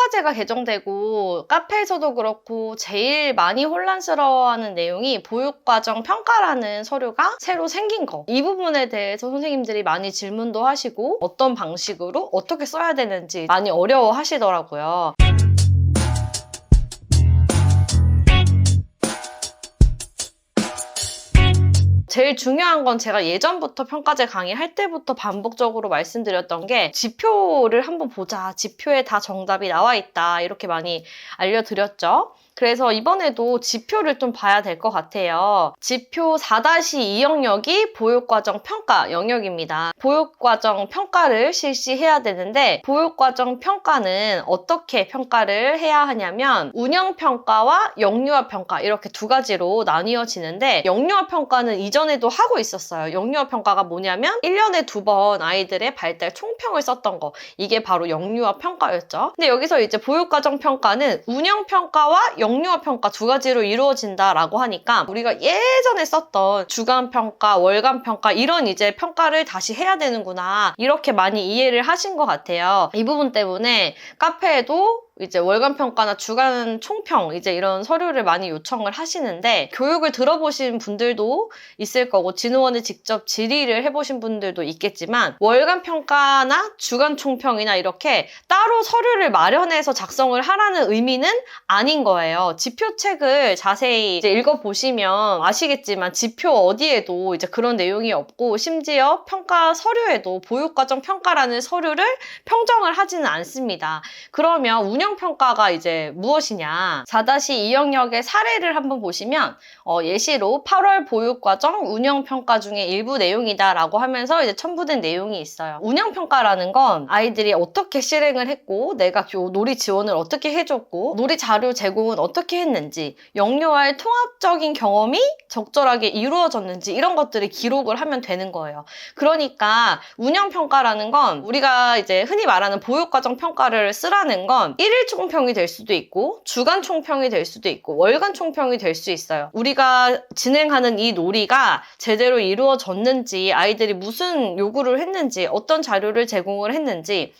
평가제가 개정되고 카페에서도 그렇고 제일 많이 혼란스러워하는 내용이 보육과정 평가라는 서류가 새로 생긴 거. 이 부분에 대해서 선생님들이 많이 질문도 하시고 어떤 방식으로 어떻게 써야 되는지 많이 어려워 하시더라고요. 제일 중요한 건 제가 예전부터 평가제 강의할 때부터 반복적으로 말씀드렸던 게 지표를 한번 보자. 지표에 다 정답이 나와 있다. 이렇게 많이 알려드렸죠. 그래서 이번에도 지표를 좀 봐야 될 것 같아요. 지표 4-2 영역이 보육과정 평가 영역입니다. 보육과정 평가를 실시해야 되는데 보육과정 평가는 어떻게 평가를 해야 하냐면 운영평가와 영유아평가 이렇게 두 가지로 나뉘어지는데 영유아평가는 이전에도 하고 있었어요. 영유아평가가 뭐냐면 1년에 2번 아이들의 발달 총평을 썼던 거. 이게 바로 영유아평가였죠. 근데 여기서 이제 보육과정 평가는 운영평가와 영유아평가 두 가지로 이루어진다라고 하니까 우리가 예전에 썼던 주간평가, 월간평가 이런 이제 평가를 다시 해야 되는구나 이렇게 많이 이해를 하신 것 같아요. 이 부분 때문에 카페에도 이제 월간 평가나 주간 총평 이제 이런 서류를 많이 요청을 하시는데 교육을 들어보신 분들도 있을 거고 진흥원에 직접 질의를 해보신 분들도 있겠지만 월간 평가나 주간 총평이나 이렇게 따로 서류를 마련해서 작성을 하라는 의미는 아닌 거예요. 지표책을 자세히 이제 읽어보시면 아시겠지만 지표 어디에도 이제 그런 내용이 없고 심지어 평가 서류에도 보육과정 평가라는 서류를 평정을 하지는 않습니다. 그러면 운영평가가 이제 무엇이냐 4-2 영역의 사례를 한번 보시면 예시로 8월 보육과정 운영평가 중에 일부 내용이다 라고 하면서 이제 첨부된 내용이 있어요. 운영평가라는 건 아이들이 어떻게 실행을 했고 내가 놀이 지원을 어떻게 해줬고 놀이 자료 제공은 어떻게 했는지 영유아의 통합적인 경험이 적절하게 이루어졌는지 이런 것들을 기록을 하면 되는 거예요. 그러니까 운영평가라는 건 우리가 이제 흔히 말하는 보육과정 평가를 쓰라는 건 1일 총평이 될 수도 있고 주간 총평이 될 수도 있고 월간 총평이 될 수 있어요. 우리가 진행하는 이 놀이가 제대로 이루어졌는지 아이들이 무슨 요구를 했는지 어떤 자료를 제공을 했는지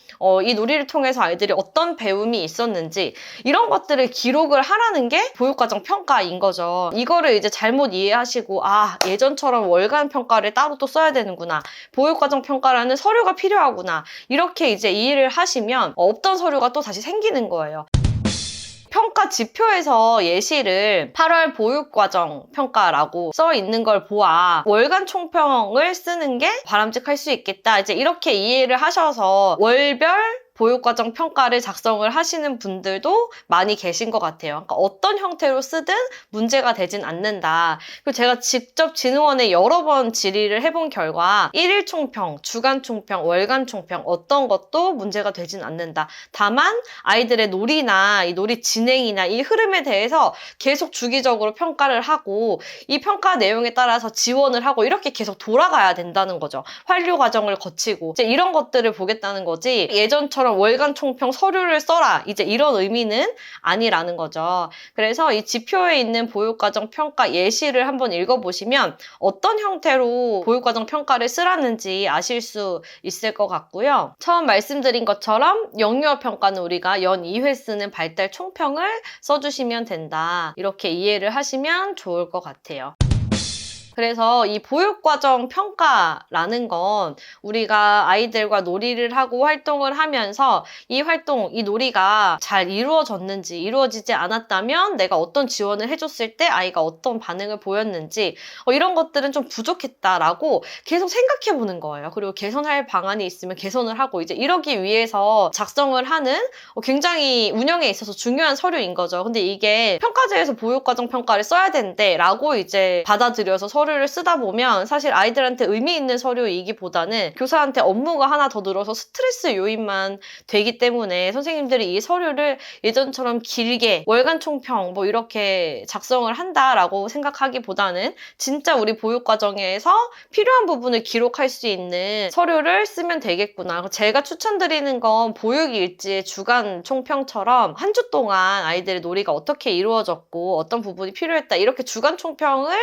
이 놀이를 통해서 아이들이 어떤 배움이 있었는지 이런 것들을 기록을 하라는 게 보육과정 평가인 거죠. 이거를 이제 잘못 이해하시고 예전처럼 월간 평가를 따로 또 써야 되는구나 보육과정 평가라는 서류가 필요하구나 이렇게 이제 이해를 하시면 없던 서류가 또 다시 생기는 거예요. 평가 지표에서 예시를 8월 보육과정 평가라고 써 있는 걸 보아 월간 총평을 쓰는 게 바람직할 수 있겠다. 이제 이렇게 이해를 하셔서 월별 보육과정 평가를 작성을 하시는 분들도 많이 계신 것 같아요. 그러니까 어떤 형태로 쓰든 문제가 되진 않는다. 그리고 제가 직접 진흥원에 여러 번 질의를 해본 결과 1일 총평, 주간 총평, 월간 총평 어떤 것도 문제가 되진 않는다. 다만 아이들의 놀이나 이 놀이 진행이나 이 흐름에 대해서 계속 주기적으로 평가를 하고 이 평가 내용에 따라서 지원을 하고 이렇게 계속 돌아가야 된다는 거죠. 환류 과정을 거치고 이제 이런 것들을 보겠다는 거지 예전처럼 월간 총평 서류를 써라 이제 이런 의미는 아니라는 거죠. 그래서 이 지표에 있는 보육과정 평가 예시를 한번 읽어보시면 어떤 형태로 보육과정 평가를 쓰라는지 아실 수 있을 것 같고요. 처음 말씀드린 것처럼 영유아 평가는 우리가 연 2회 쓰는 발달 총평을 써주시면 된다. 이렇게 이해를 하시면 좋을 것 같아요. 그래서 이 보육과정 평가라는 건 우리가 아이들과 놀이를 하고 활동을 하면서 이 활동, 이 놀이가 잘 이루어졌는지 이루어지지 않았다면 내가 어떤 지원을 해줬을 때 아이가 어떤 반응을 보였는지 이런 것들은 좀 부족했다라고 계속 생각해 보는 거예요. 그리고 개선할 방안이 있으면 개선을 하고 이제 이러기 위해서 작성을 하는 굉장히 운영에 있어서 중요한 서류인 거죠. 근데 이게 평가제에서 보육과정 평가를 써야 되는데 라고 이제 받아들여서 서류를 쓰다 보면 사실 아이들한테 의미 있는 서류이기보다는 교사한테 업무가 하나 더 늘어서 스트레스 요인만 되기 때문에 선생님들이 이 서류를 예전처럼 길게 월간 총평 뭐 이렇게 작성을 한다라고 생각하기보다는 진짜 우리 보육과정에서 필요한 부분을 기록할 수 있는 서류를 쓰면 되겠구나. 제가 추천드리는 건 보육일지의 주간 총평처럼 한 주 동안 아이들의 놀이가 어떻게 이루어졌고 어떤 부분이 필요했다 이렇게 주간 총평을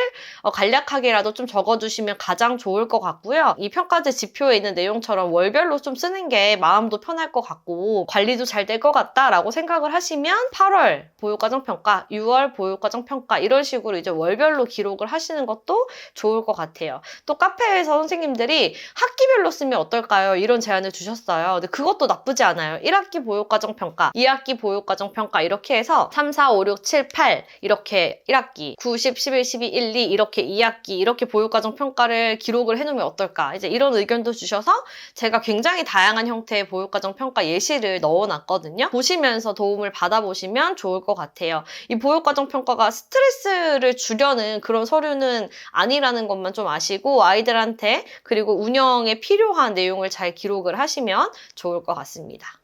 간략하게 간략하게라도 좀 적어주시면 가장 좋을 것 같고요. 이 평가제 지표에 있는 내용처럼 월별로 좀 쓰는 게 마음도 편할 것 같고 관리도 잘 될 것 같다라고 생각을 하시면 8월 보육과정평가, 6월 보육과정평가 이런 식으로 이제 월별로 기록을 하시는 것도 좋을 것 같아요. 또 카페에서 선생님들이 학기별로 쓰면 어떨까요? 이런 제안을 주셨어요. 근데 그것도 나쁘지 않아요. 1학기 보육과정평가, 2학기 보육과정평가 이렇게 해서 3, 4, 5, 6, 7, 8 이렇게 1학기, 9, 10, 11, 12, 1, 2 이렇게 2학기 이렇게 보육과정평가를 기록을 해놓으면 어떨까? 이제 이런 의견도 주셔서 제가 굉장히 다양한 형태의 보육과정평가 예시를 넣어놨거든요. 보시면서 도움을 받아보시면 좋을 것 같아요. 이 보육과정평가가 스트레스를 주려는 그런 서류는 아니라는 것만 좀 아시고 아이들한테 그리고 운영에 필요한 내용을 잘 기록을 하시면 좋을 것 같습니다.